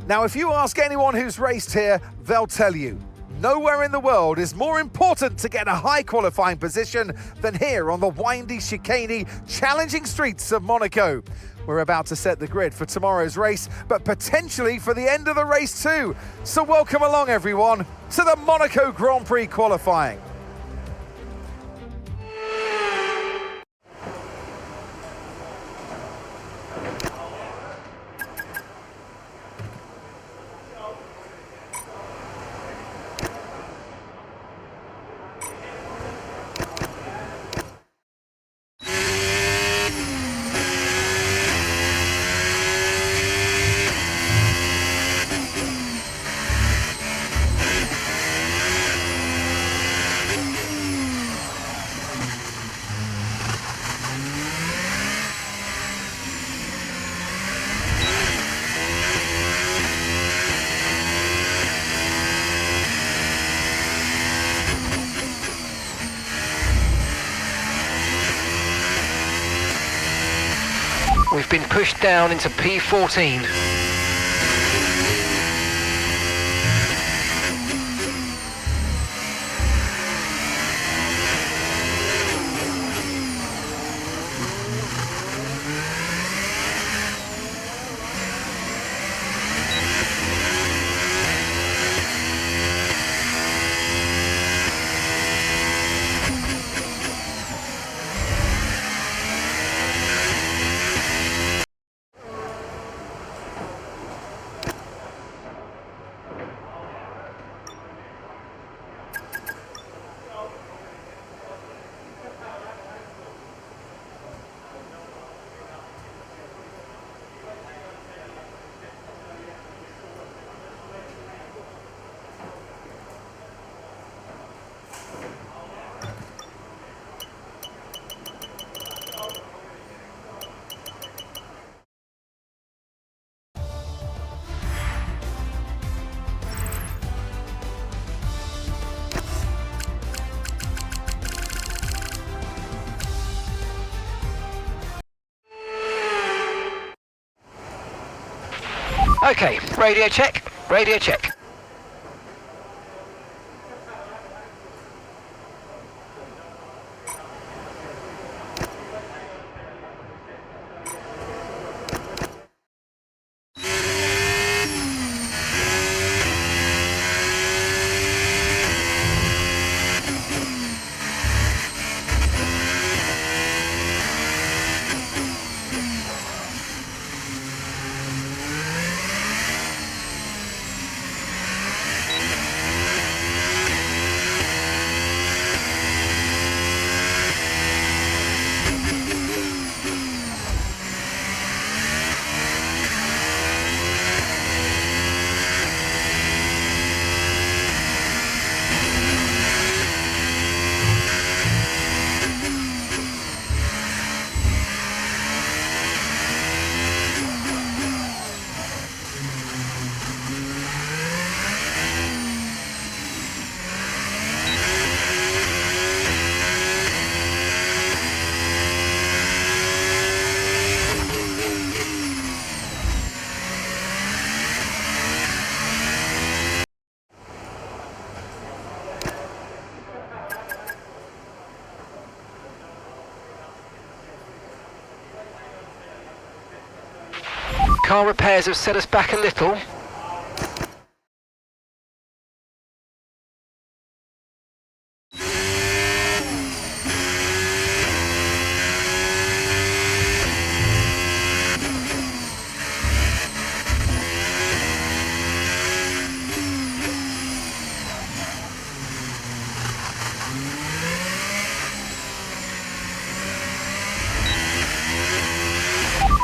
Now, if you ask anyone who's raced here, they'll tell you, nowhere in the world is more important to get a high qualifying position than here on the windy, chicaney, challenging streets of Monaco. We're about to set the grid for tomorrow's race, but potentially for the end of the race too. So welcome along, everyone, to the Monaco Grand Prix qualifying. We've been pushed down into P14. Okay, radio check, radio check. Car repairs have set us back a little.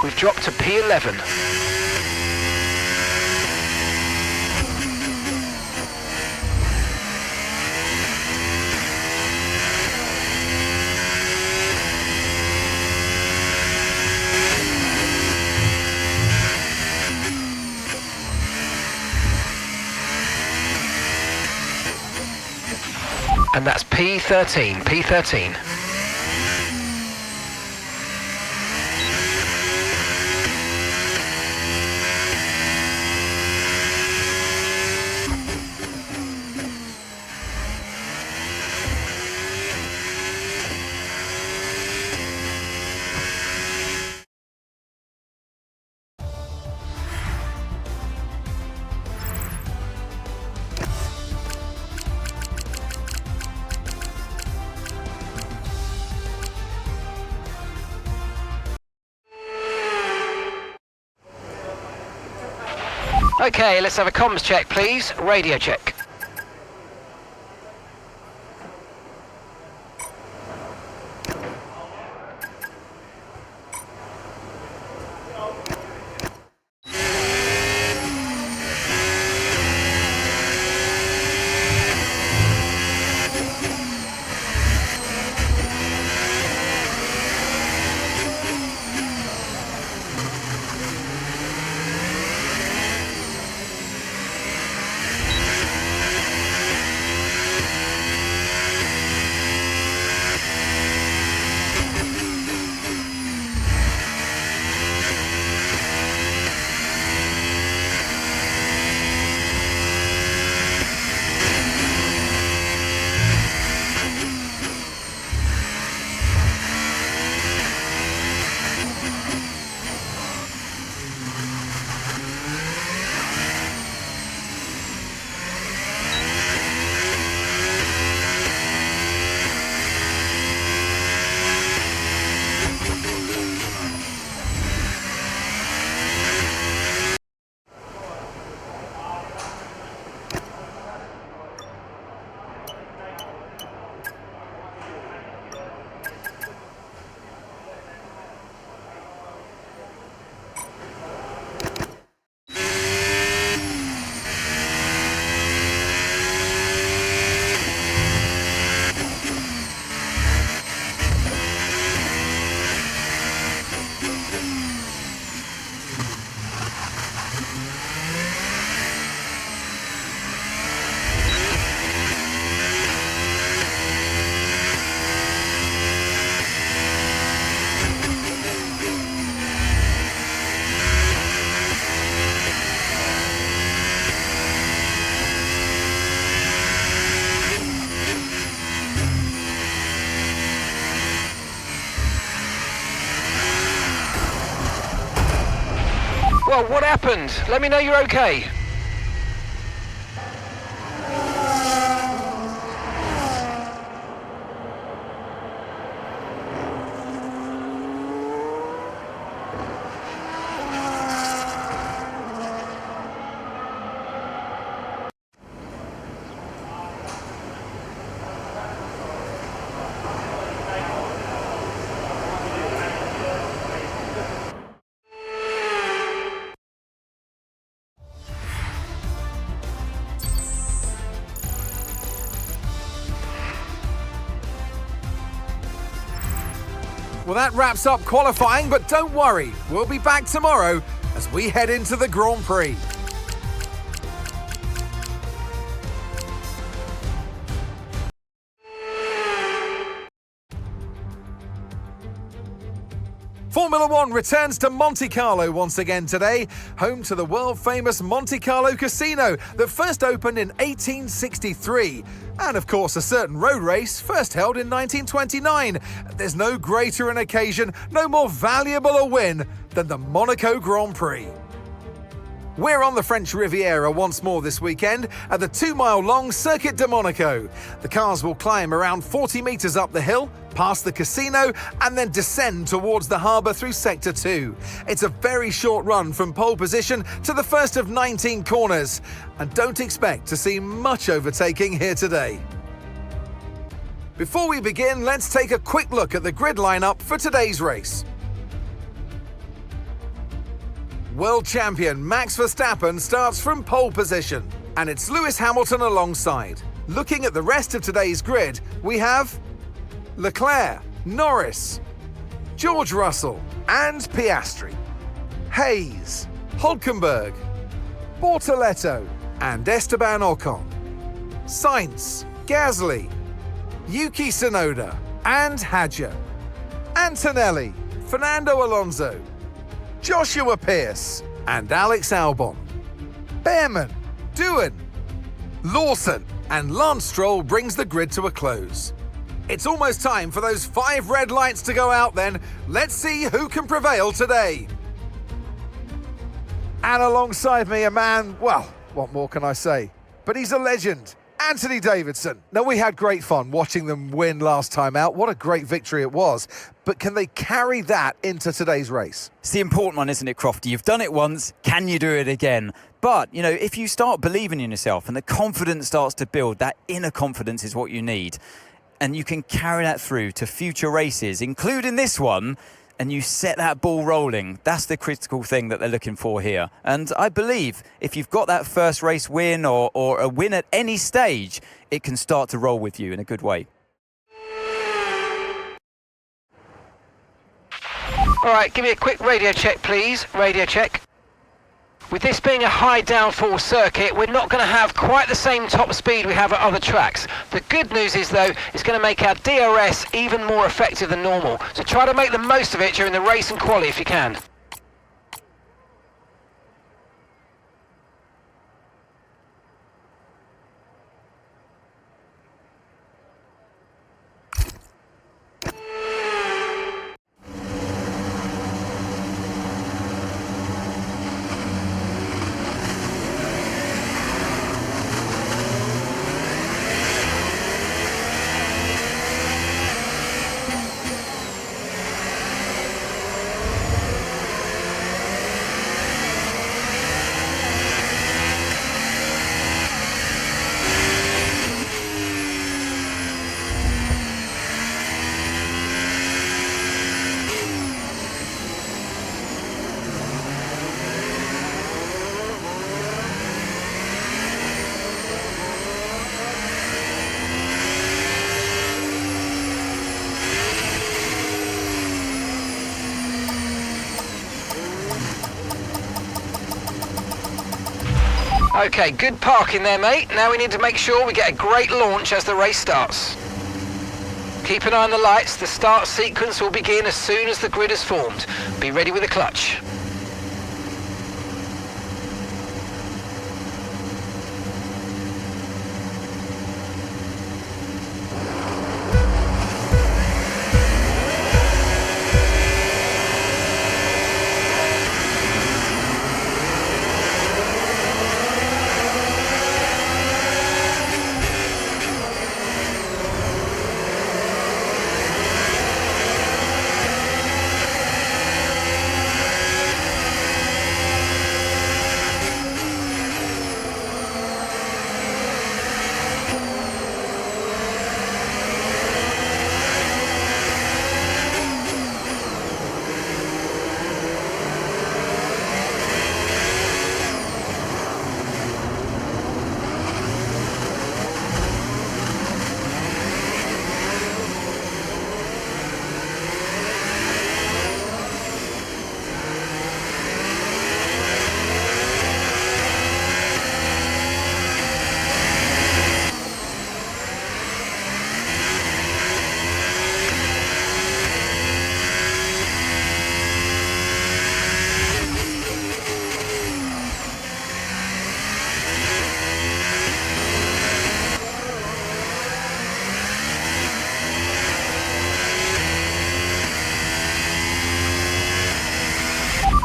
We've dropped to P11. And that's P13, P13. Okay, let's have a comms check, please. Radio check. Well, what happened? Let me know you're okay. Well, that wraps up qualifying, but don't worry, we'll be back tomorrow as we head into the Grand Prix. Formula One returns to Monte Carlo once again today, home to the world-famous Monte Carlo Casino that first opened in 1863. And of course, a certain road race first held in 1929. There's no greater an occasion, no more valuable a win than the Monaco Grand Prix. We're on the French Riviera once more this weekend at the 2-mile-long Circuit de Monaco. The cars will climb around 40 metres up the hill, past the casino, and then descend towards the harbour through Sector 2. It's a very short run from pole position to the first of 19 corners, and don't expect to see much overtaking here today. Before we begin, let's take a quick look at the grid lineup for today's race. World champion Max Verstappen starts from pole position, and it's Lewis Hamilton alongside. Looking at the rest of today's grid, we have Leclerc, Norris, George Russell and Piastri, Hayes, Hülkenberg, Bortoleto and Esteban Ocon, Sainz, Gasly, Yuki Tsunoda and Hadjar, Antonelli, Fernando Alonso, Joshua Pearce and Alex Albon, Behrman, Doohan, Lawson and Lance Stroll brings the grid to a close. It's almost time for those 5 red lights to go out then. Let's see who can prevail today. And alongside me a man, well, what more can I say? But he's a legend Anthony Davidson. Now, we had great fun watching them win last time out. What a great victory it was. But can they carry that into today's race? It's the important one, isn't it, Crofty? You've done it once, can you do it again? But, you know, if you start believing in yourself and the confidence starts to build, that inner confidence is what you need. And you can carry that through to future races, including this one, and you set that ball rolling. That's the critical thing that they're looking for here. And I believe if you've got that first race win or a win at any stage, it can start to roll with you in a good way. All right, give me a quick radio check, please. Radio check. With this being a high downforce circuit, we're not going to have quite the same top speed we have at other tracks. The good news is, though, it's going to make our DRS even more effective than normal. So try to make the most of it during the race and quali if you can. Okay, good parking there, mate. Now we need to make sure we get a great launch as the race starts. Keep an eye on the lights. The start sequence will begin as soon as the grid is formed. Be ready with the clutch.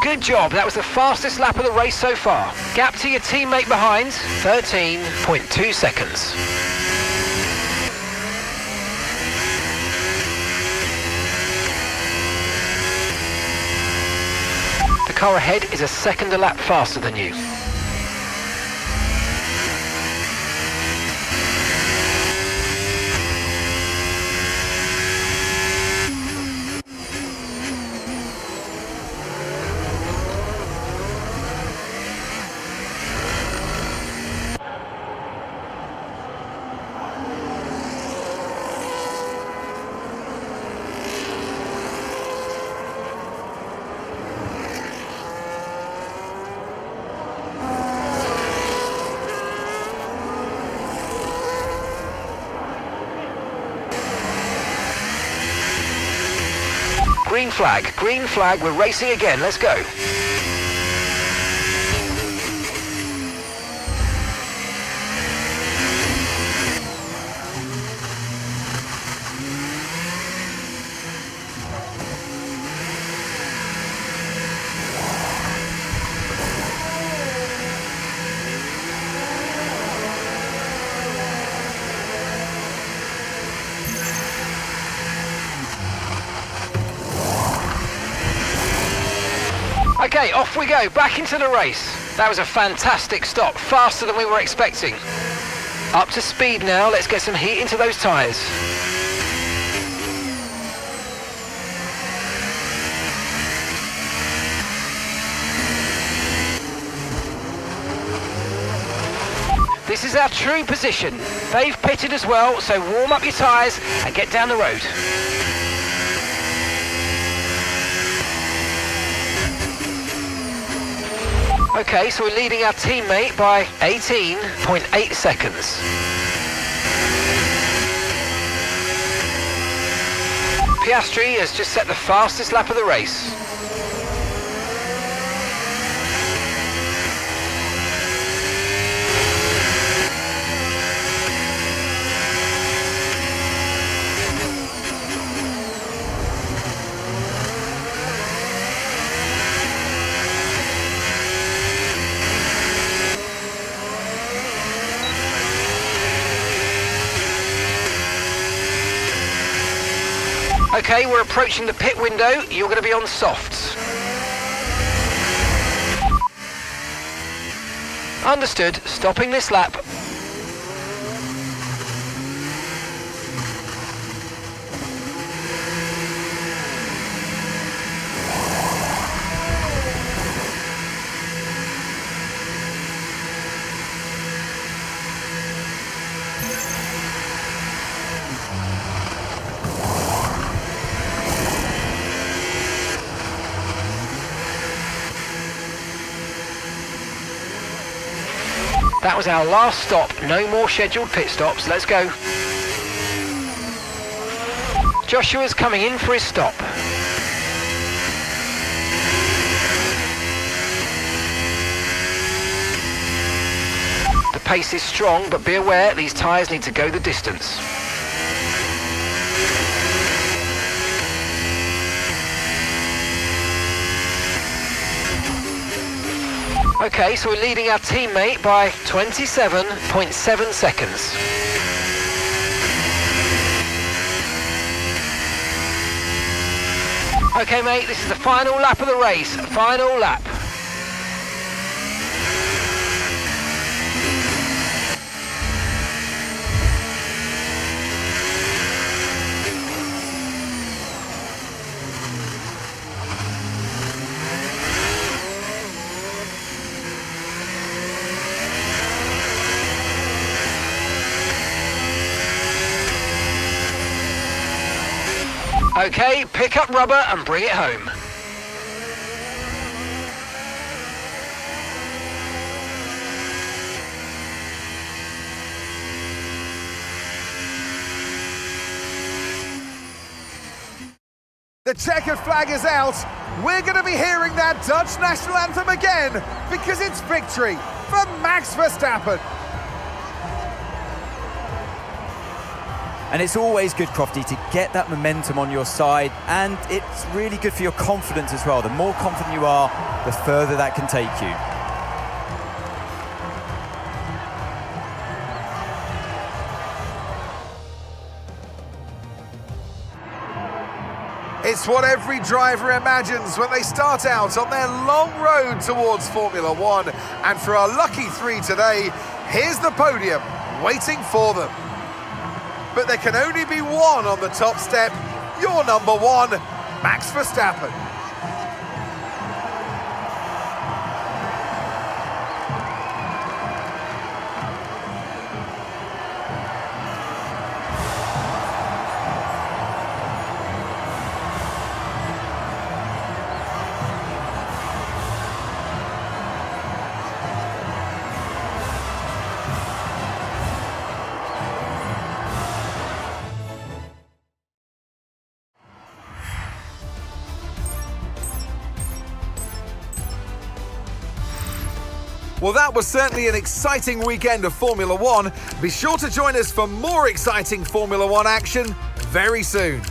Good job, that was the fastest lap of the race so far. Gap to your teammate behind, 13.2 seconds. The car ahead is a second a lap faster than you. Green flag, we're racing again, let's go. Okay, off we go, back into the race. That was a fantastic stop, faster than we were expecting. Up to speed now, let's get some heat into those tyres. This is our true position. They've pitted as well, so warm up your tyres and get down the road. Okay, so we're leading our teammate by 18.8 seconds. Piastri has just set the fastest lap of the race. Okay, we're approaching the pit window. You're going to be on softs. Understood. Stopping this lap. That was our last stop. No more scheduled pit stops. Let's go. Joshua's coming in for his stop. The pace is strong, but be aware these tyres need to go the distance. Okay, so we're leading our teammate by 27.7 seconds. Okay, mate, this is the final lap of the race. Final lap. Okay, pick up rubber and bring it home. The checkered flag is out. We're going to be hearing that Dutch national anthem again because it's victory for Max Verstappen. And it's always good, Crofty, to get that momentum on your side, and it's really good for your confidence as well. The more confident you are, the further that can take you. It's what every driver imagines when they start out on their long road towards Formula One. And for our lucky three today, here's the podium waiting for them. But there can only be one on the top step. Your number one, Max Verstappen. Well, that was certainly an exciting weekend of Formula One. Be sure to join us for more exciting Formula One action very soon.